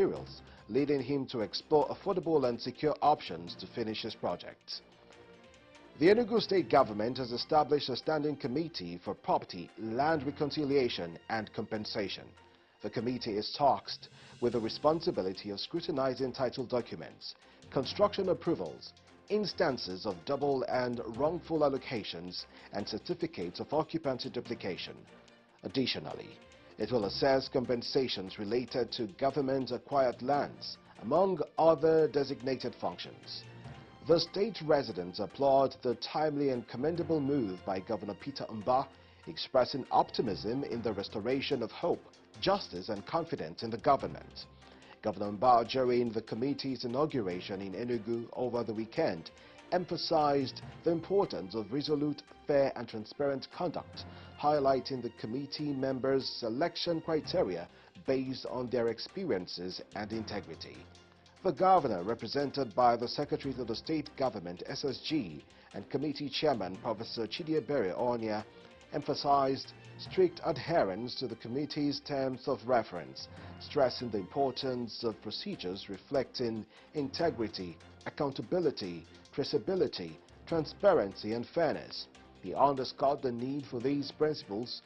materials, leading him to explore affordable and secure options to finish his project. The Enugu State Government has established a standing committee for property, land reconciliation and compensation. The committee is tasked with the responsibility of scrutinizing title documents, construction approvals, instances of double and wrongful allocations, and certificates of occupancy duplication. Additionally, it will assess compensations related to government-acquired lands, among other designated functions. The state residents applaud the timely and commendable move by Governor Peter Mbah, expressing optimism in the restoration of hope, justice and confidence in the government. Governor Mbah, during the committee's inauguration in Enugu over the weekend, emphasized the importance of resolute, fair and transparent conduct, highlighting the committee members' selection criteria based on their experiences and integrity. The governor, represented by the Secretary to the State Government (SSG) and Committee Chairman Professor Chidiebere Onya, emphasized strict adherence to the committee's terms of reference, stressing the importance of procedures reflecting integrity, accountability, traceability, transparency and fairness. He underscored the need for these principles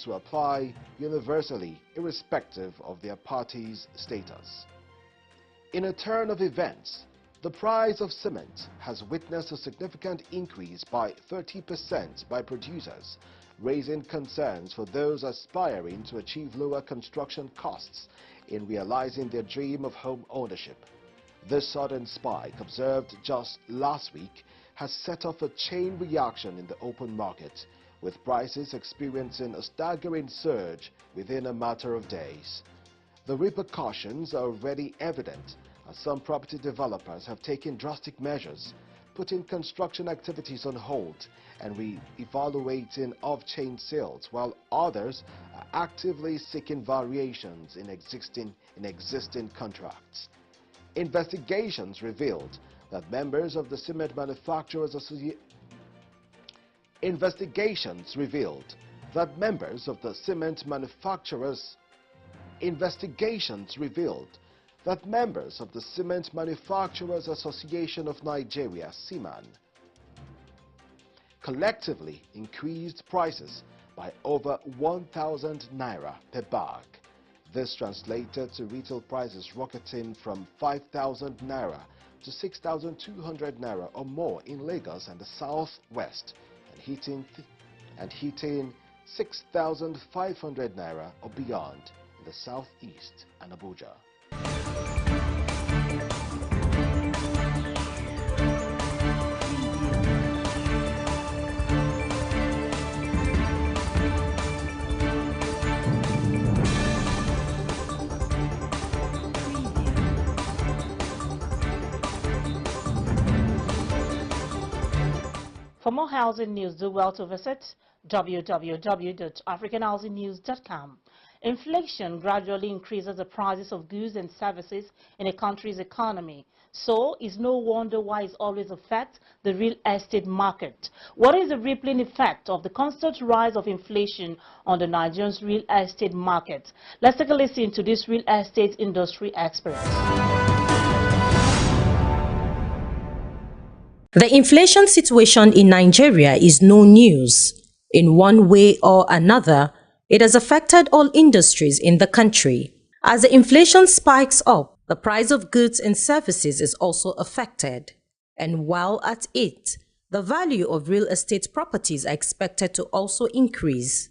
to apply universally, irrespective of their party's status. In a turn of events, the price of cement has witnessed a significant increase by 30% by producers, raising concerns for those aspiring to achieve lower construction costs in realizing their dream of home ownership. This sudden spike, observed just last week, has set off a chain reaction in the open market, with prices experiencing a staggering surge within a matter of days. The repercussions are already evident, as some property developers have taken drastic measures, putting construction activities on hold and re-evaluating off-chain sales, while others are actively seeking variations in existing contracts. Investigations revealed that members of the Cement Manufacturers Association of Nigeria (CMAN) collectively increased prices by over 1,000 naira per bag. This translated to retail prices rocketing from 5,000 naira to 6,200 naira or more in Lagos and the southwest, and hitting 6,500 naira or beyond in the southeast and Abuja. For more housing news, do well to visit www.africanhousingnews.com. Inflation gradually increases the prices of goods and services in a country's economy. So it's no wonder why it always affects the real estate market. What is the rippling effect of the constant rise of inflation on the Nigerian real estate market? Let's take a listen to this real estate industry expert. The inflation situation in Nigeria is no news. In one way or another, it has affected all industries in the country. As the inflation spikes up, the price of goods and services is also affected. And while at it, the value of real estate properties are expected to also increase.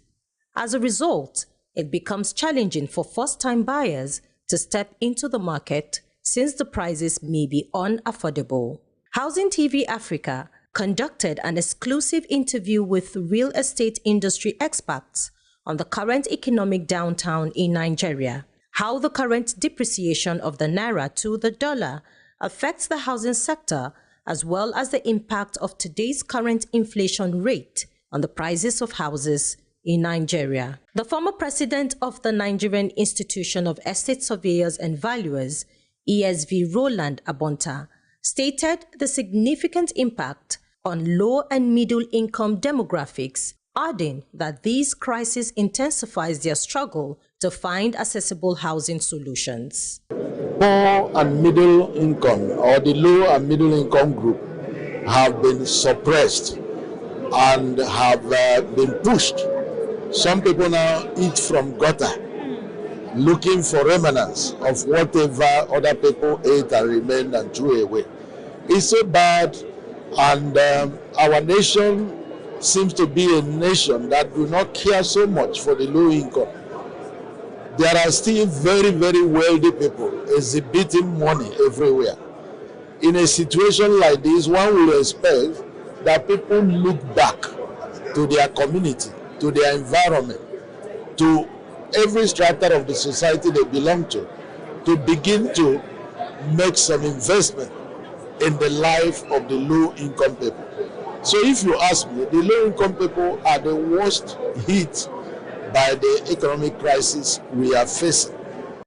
As a result, it becomes challenging for first-time buyers to step into the market since the prices may be unaffordable. Housing TV Africa conducted an exclusive interview with real estate industry experts on the current economic downturn in Nigeria, how the current depreciation of the naira to the dollar affects the housing sector, as well as the impact of today's current inflation rate on the prices of houses in Nigeria. The former president of the Nigerian Institution of Estate Surveyors and Valuers, ESV Roland Abonta, stated the significant impact on low and middle income demographics, adding that this crisis intensifies their struggle to to find accessible housing solutions. Poor and middle income, or the low and middle income group, have been suppressed and have been pushed. Some people now eat from gutter, looking for remnants of whatever other people ate and remained and threw away. It's so bad, and our nation seems to be a nation that do not care so much for the low income. There are still very, very wealthy people exhibiting money everywhere. In a situation like this, one will expect that people look back to their community, to their environment, to every strata of the society they belong to begin to make some investment in the life of the low-income people. So if you ask me, the low-income people are the worst hit by the economic crisis we are facing.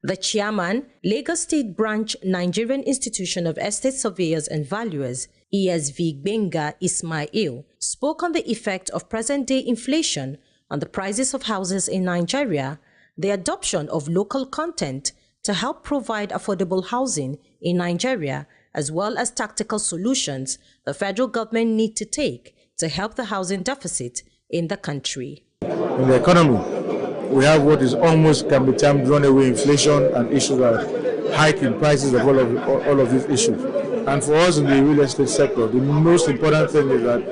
The chairman, Lagos State Branch Nigerian Institution of Estate Surveyors and Valuers, ESV Benga Ismail, spoke on the effect of present-day inflation on the prices of houses in Nigeria, the adoption of local content to help provide affordable housing in Nigeria, as well as tactical solutions the federal government need to take to help the housing deficit in the country. In the economy, we have what is almost can be termed runaway inflation and issues like hiking prices of all of these issues. And for us in the real estate sector, the most important thing is that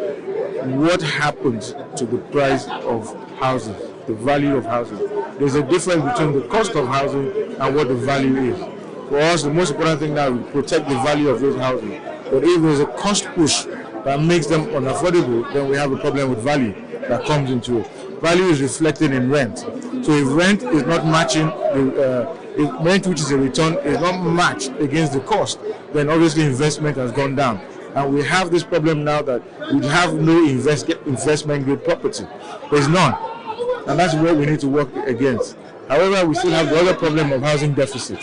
what happens to the price of housing, the value of housing. There's a difference between the cost of housing and what the value is. For us, the most important thing now is protect the value of those housing. But if there's a cost push that makes them unaffordable, then we have a problem with value that comes into it. Value is reflected in rent. So if rent is not matching, if rent which is a return is not matched against the cost, then obviously investment has gone down. And we have this problem now that we have no investment grade property. There's none. And that's what we need to work against. However, we still have the other problem of housing deficit.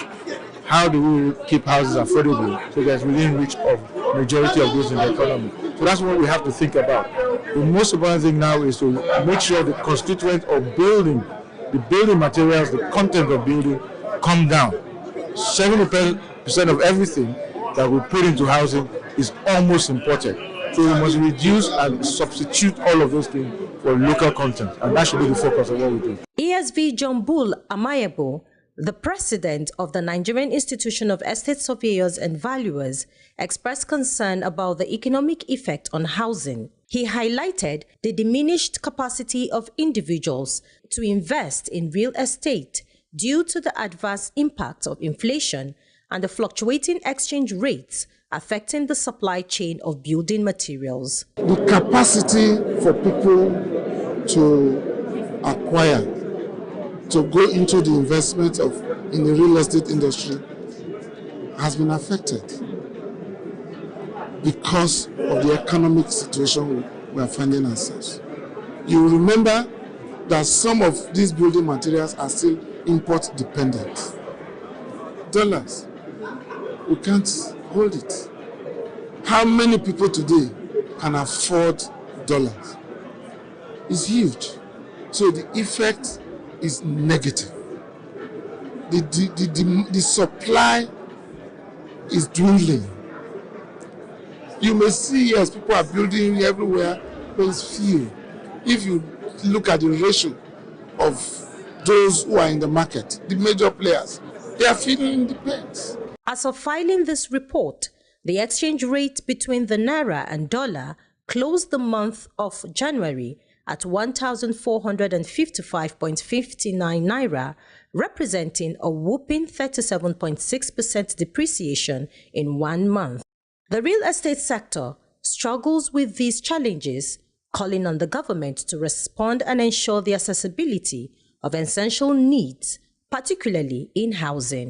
How do we keep houses affordable so that's within reach of majority of those in the economy? So that's what we have to think about. The most important thing now is to make sure the constituent of building, the building materials, the content of building come down. 70% of everything that we put into housing is almost imported. So we must reduce and substitute all of those things for local content. And that should be the focus of what we do. ESV John Bull Amayabo, the president of the Nigerian Institution of Estate Surveyors and Valuers, expressed concern about the economic effect on housing. He highlighted the diminished capacity of individuals to invest in real estate due to the adverse impact of inflation and the fluctuating exchange rates affecting the supply chain of building materials. The capacity for people to acquire, to go into the investment in the real estate industry has been affected because of the economic situation we are finding ourselves. You remember that some of these building materials are still import dependent. Dollars, we can't hold it. How many people today can afford dollars? It's huge. So the effect is negative. The supply is dwindling. You may see, yes, people are building everywhere, but it's few. If you look at the ratio of those who are in the market, the major players, they are feeling the pains. As of filing this report, the exchange rate between the naira and dollar closed the month of January at 1,455.59 naira, representing a whopping 37.6% depreciation in 1 month. The real estate sector struggles with these challenges, calling on the government to respond and ensure the accessibility of essential needs, particularly in housing.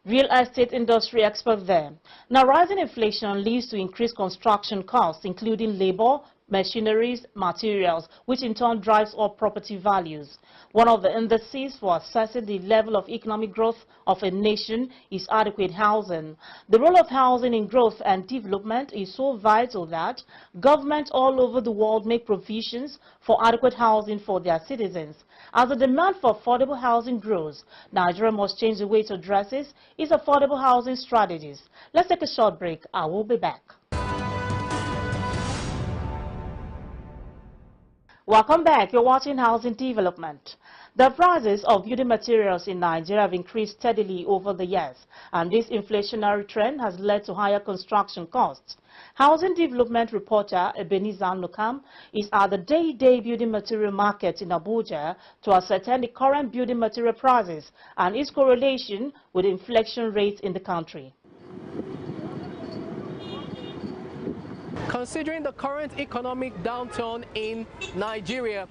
Real estate industry expert there. Now, rising inflation leads to increased construction costs, including labor, machineries, materials, which in turn drives up property values. One of the indices for assessing the level of economic growth of a nation is adequate housing. The role of housing in growth and development is so vital that governments all over the world make provisions for adequate housing for their citizens. As the demand for affordable housing grows, Nigeria must change the way it addresses its affordable housing strategies. Let's take a short break. I will be back. Welcome back. You're watching Housing Development. The prices of building materials in Nigeria have increased steadily over the years, and this inflationary trend has led to higher construction costs. Housing Development reporter Ebenezer Anukam is at the day-to-day building material market in Abuja to ascertain the current building material prices and its correlation with inflation rates in the country. Considering the current economic downturn in Nigeria,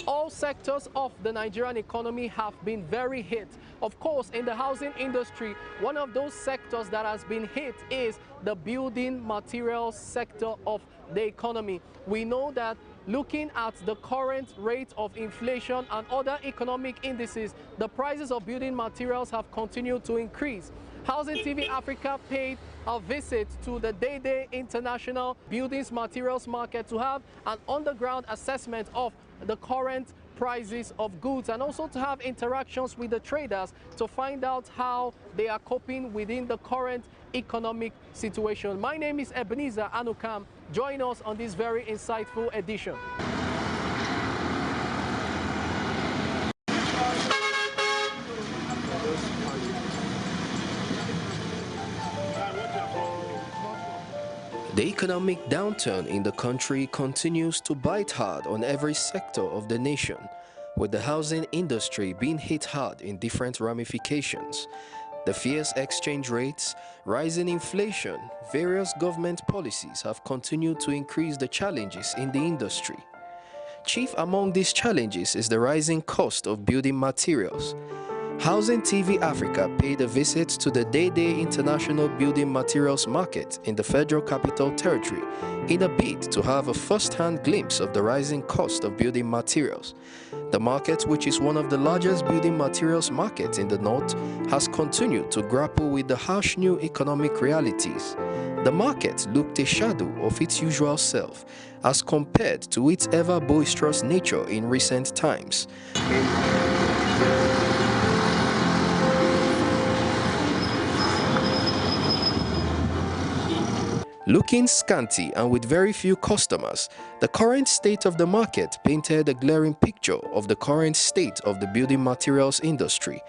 all sectors of the Nigerian economy have been very hit. Of course, in the housing industry, one of those sectors that has been hit is the building materials sector of the economy. We know that looking at the current rate of inflation and other economic indices, the prices of building materials have continued to increase. Housing TV Africa paid a visit to the Day-Day International Buildings Materials Market to have an on-the-ground assessment of the current prices of goods and also to have interactions with the traders to find out how they are coping within the current economic situation. My name is Ebenezer Anukam. Join us on this very insightful edition. The economic downturn in the country continues to bite hard on every sector of the nation, with the housing industry being hit hard in different ramifications. The fierce exchange rates, rising inflation, various government policies have continued to increase the challenges in the industry. Chief among these challenges is the rising cost of building materials. Housing TV Africa paid a visit to the Day-Day International Building Materials Market in the Federal Capital Territory in a bid to have a first-hand glimpse of the rising cost of building materials. The market, which is one of the largest building materials markets in the north, has continued to grapple with the harsh new economic realities. The market looked a shadow of its usual self as compared to its ever boisterous nature in recent times. Looking scanty and with very few customers, the current state of the market painted a glaring picture of the current state of the building materials industry.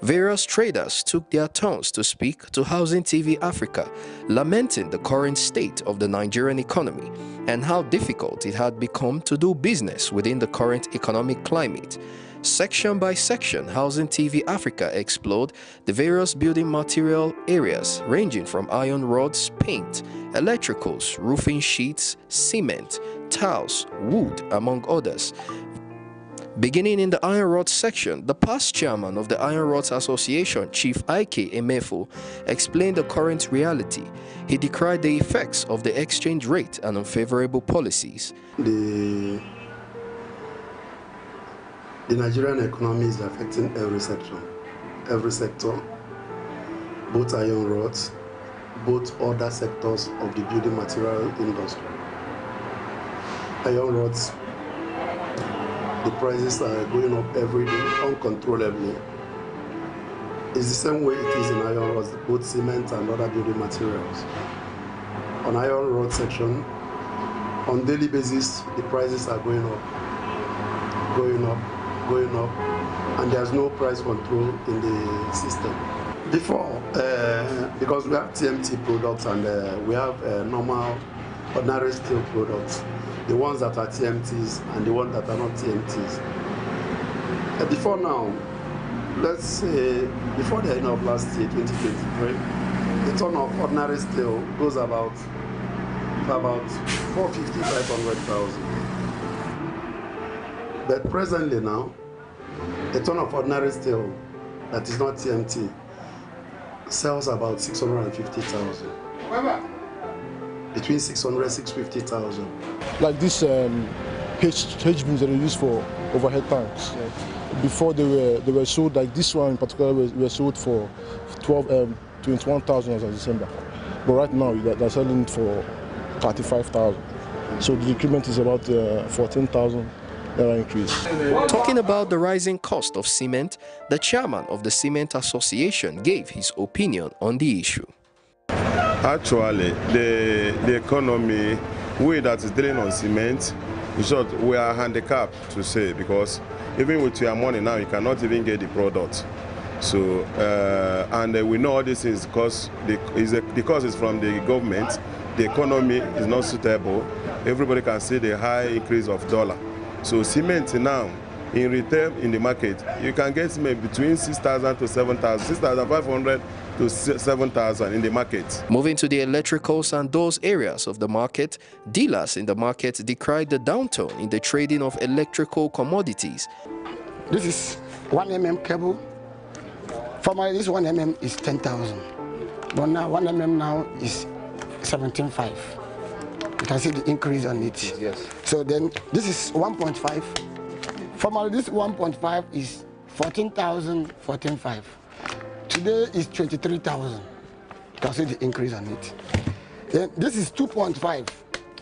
Various traders took their turns to speak to Housing TV Africa, lamenting the current state of the Nigerian economy and how difficult it had become to do business within the current economic climate. Section by section, Housing TV Africa explored the various building material areas ranging from iron rods, paint, electricals, roofing sheets, cement, tiles, wood, among others. Beginning in the iron rods section, the past chairman of the Iron Rods Association, Chief Ike Emefo, explained the current reality. He decried the effects of the exchange rate and unfavorable policies. The Nigerian economy is affecting every sector, both iron rods, both other sectors of the building material industry. Iron rods, the prices are going up every day uncontrollably. It's the same way it is in iron rods, both cement and other building materials. On iron rod section, on daily basis, the prices are going up, and there's no price control in the system. Before, because we have TMT products and we have normal, ordinary steel products, the ones that are TMTs and the ones that are not TMTs. Before now, let's say, before the end of last year, 2023, the ton of ordinary steel goes about 450, 500,000. But presently now, a ton of ordinary steel that is not TMT sells about 650,000. Between 600 and 650,000. like this H beams that are used for overhead tanks. Before they were sold, like this one in particular, were sold for 21,000 as of December. But right now they're selling it for 35,000. So the increment is about 14,000 increase. Talking about the rising cost of cement, the chairman of the Cement Association gave his opinion on the issue. Actually, the economy, we that is dealing on cement, in short, we are handicapped to say, because even with your money now, you cannot even get the product. So, and we know all this is because the cost is from the government. The economy is not suitable. Everybody can see the high increase of dollar. So cement now, in retail in the market, you can get cement between 6,000 to 7,000, 6,500 to 7,000 in the market. Moving to the electricals and those areas of the market, dealers in the market decried the downturn in the trading of electrical commodities. This is 1 mm cable. Formerly, this 1 mm is 10,000, but now 1 mm now is 17.5. You can see the increase on it. Yes. So then this is 1.5. Formerly, this 1.5 is 14,000, 14.5. Today is 23,000. You can see the increase on it. Then this is 2.5.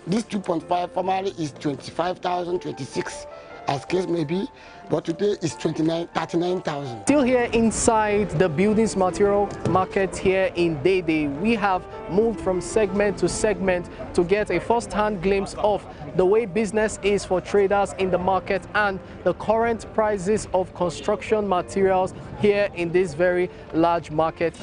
This 2.5 formerly is 25,000, 26. As case may be, but today is 39,000. Still here inside the buildings material market here in Dede, we have moved from segment to segment to get a first-hand glimpse of the way business is for traders in the market and the current prices of construction materials here in this very large market.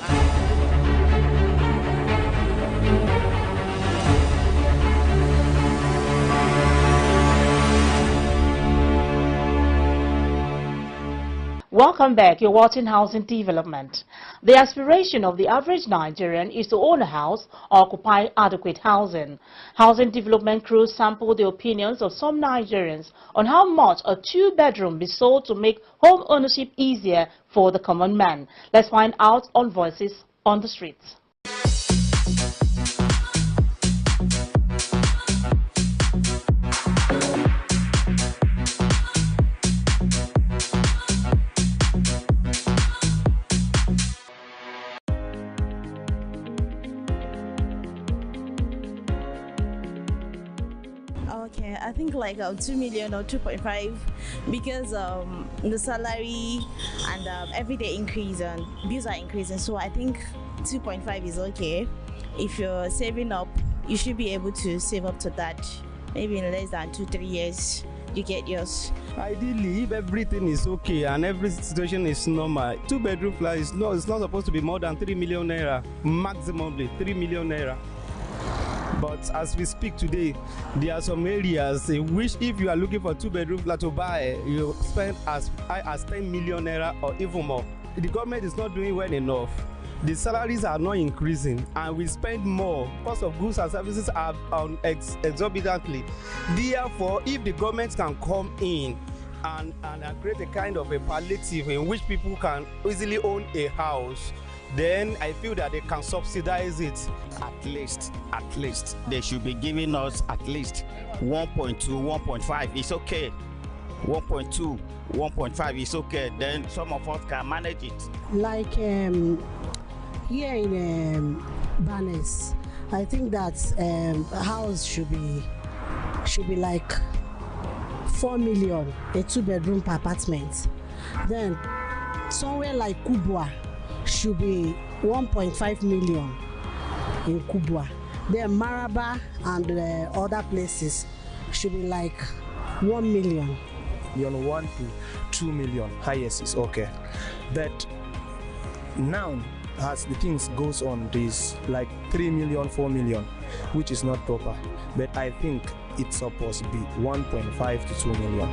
Welcome back. You're watching Housing Development. The aspiration of the average Nigerian is to own a house or occupy adequate housing. Housing development crews sampled the opinions of some Nigerians on how much a two-bedroom be sold to make home ownership easier for the common man. Let's find out on Voices on the Streets. Okay, I think like 2 million or 2.5 because the salary and everyday increase and bills are increasing. So I think 2.5 is okay. If you're saving up, you should be able to save up to that. Maybe in less than 2-3 years, you get yours. Ideally, if everything is okay and every situation is normal, 2-bedroom flat it's not supposed to be more than 3 million naira, maximally 3 million naira. But as we speak today, there are some areas in which if you are looking for 2-bedroom flat to buy, you spend as high as 10 million naira or even more. The government is not doing well enough. The salaries are not increasing and we spend more. Cost of goods and services are exorbitantly. Therefore, if the government can come in and create a kind of a palliative in which people can easily own a house, then I feel that they can subsidize it. At least they should be giving us at least 1.2, 1.5. It's okay. 1.2, 1.5 is okay. Then some of us can manage it. Like here in Barnes, I think that a house should be like 4 million, a 2-bedroom per apartment. Then somewhere like Kubwa should be 1.5 million in Kubwa. Then Maraba and other places should be like 1 million. 1 to 2 million highest is okay. But now as the things goes on, this like 3 million, 4 million, which is not proper. But I think it's supposed to be 1.5 to 2 million.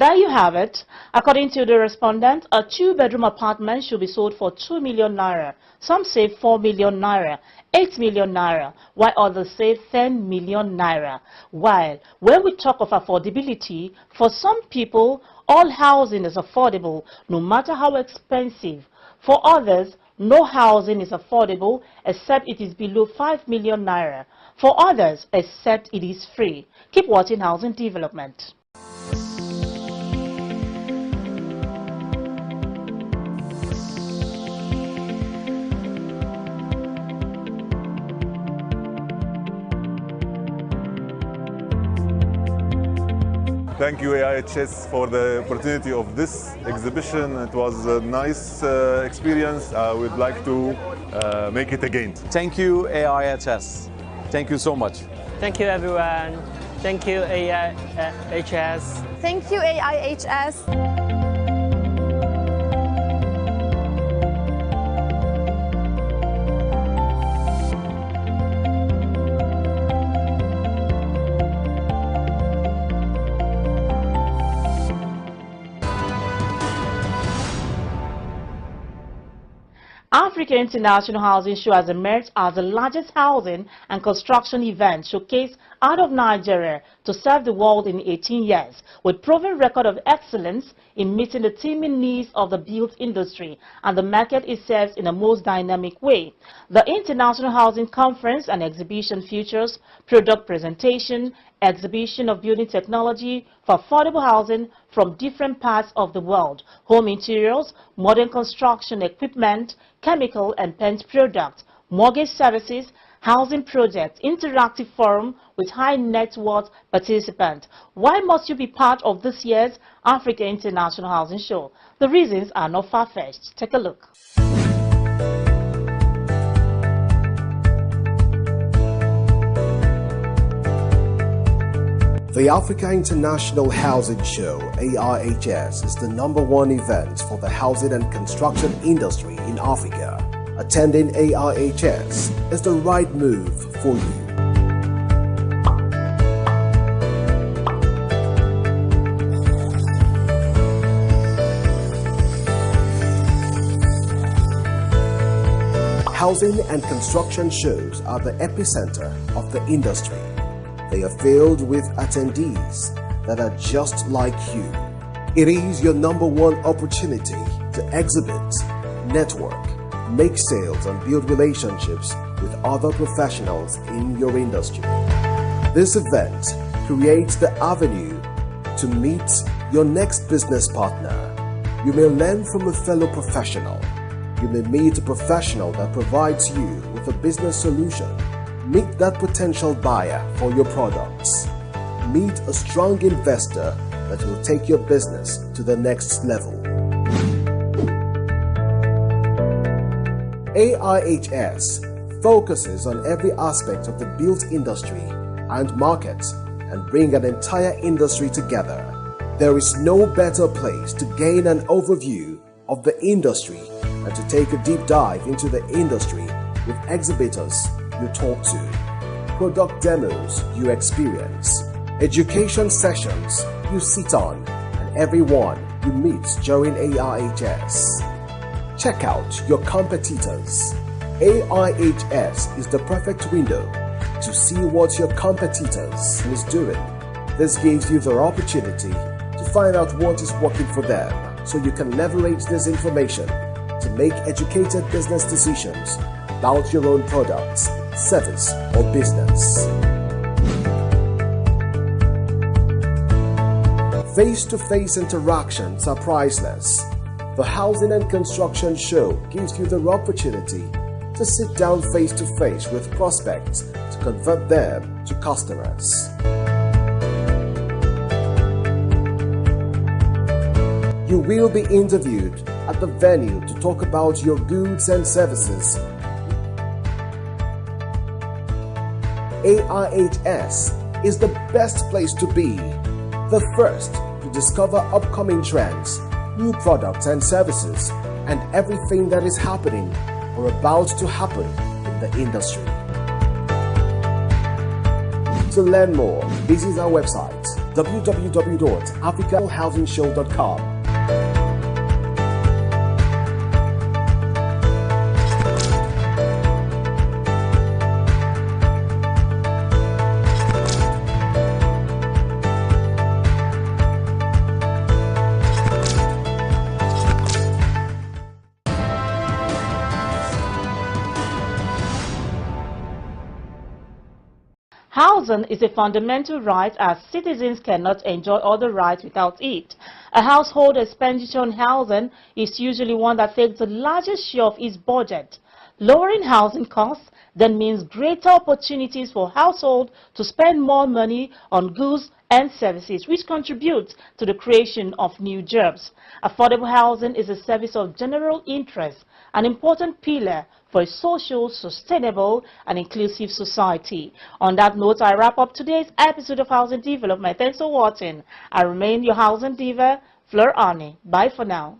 There you have it. According to the respondent, a 2-bedroom apartment should be sold for 2 million naira. Some say 4 million naira, 8 million naira, while others say 10 million naira. While when we talk of affordability, for some people, all housing is affordable, no matter how expensive. For others, no housing is affordable except it is below 5 million naira. For others, except it is free. Keep watching Housing Development. Thank you, AIHS, for the opportunity of this exhibition. It was a nice experience. I would like to make it again. Thank you, AIHS. Thank you so much. Thank you, everyone. Thank you, AIHS. Thank you, AIHS. Africa International Housing Show has emerged as the largest housing and construction event showcased out of Nigeria to serve the world in 18 years, with proven record of excellence in meeting the teeming needs of the built industry and the market it serves in a most dynamic way. The International Housing Conference and Exhibition features product presentation, exhibition of building technology for affordable housing from different parts of the world, home interiors, modern construction equipment, chemical and paint products, mortgage services, housing projects, interactive forum with high net worth participants. Why must you be part of this year's Africa International Housing Show? The reasons are not far-fetched. Take a look. The Africa International Housing Show, AIHS, is the #1 event for the housing and construction industry in Africa. Attending AIHS is the right move for you. Housing and construction shows are the epicenter of the industry. They are filled with attendees that are just like you. It is your #1 opportunity to exhibit, network, make sales and build relationships with other professionals in your industry. This event creates the avenue to meet your next business partner. You may learn from a fellow professional. You may meet a professional that provides you with a business solution. Meet that potential buyer for your products. Meet a strong investor that will take your business to the next level. AIHS focuses on every aspect of the built industry and market and bring an entire industry together. There is no better place to gain an overview of the industry and to take a deep dive into the industry with exhibitors you talk to, product demos you experience, education sessions you sit on, and everyone you meet during AIHS. Check out your competitors. AIHS is the perfect window to see what your competitors is doing. This gives you the opportunity to find out what is working for them, so you can leverage this information to make educated business decisions about your own products, service, or business. Face-to-face interactions are priceless. The Housing and Construction Show gives you the opportunity to sit down face-to-face with prospects to convert them to customers. You will be interviewed at the venue to talk about your goods and services. AIHS is the best place to be, the first to discover upcoming trends, new products and services, and everything that is happening or about to happen in the industry. To learn more, visit our website www.africahousingshow.com. Housing is a fundamental right, as citizens cannot enjoy other rights without it. A household expenditure on housing is usually one that takes the largest share of its budget. Lowering housing costs then means greater opportunities for households to spend more money on goods and services, which contributes to the creation of new jobs. Affordable housing is a service of general interest, an important pillar for a social, sustainable, and inclusive society. On that note, I wrap up today's episode of Housing Development. Thanks for watching. I remain your housing diva, Fleur Arnie. Bye for now.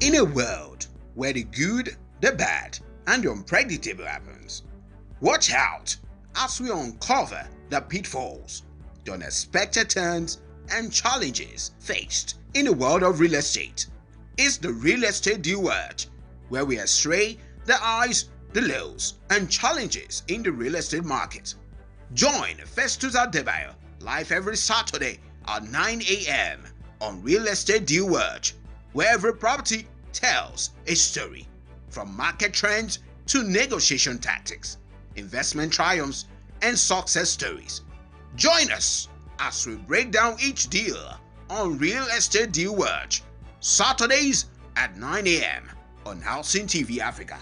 In a world where the good, the bad, and the unpredictable happens, watch out as we uncover the pitfalls, the unexpected turns, and challenges faced in the world of real estate. It's the Real Estate Deal World, where we x-ray the highs, the lows, and challenges in the real estate market. Join Festus Adebayo live every Saturday at 9 a.m. on Real Estate Deal World, where every property tells a story, from market trends to negotiation tactics, investment triumphs, and success stories. Join us as we break down each deal on Real Estate Deal World, Saturdays at 9 a.m. on Housing TV Africa.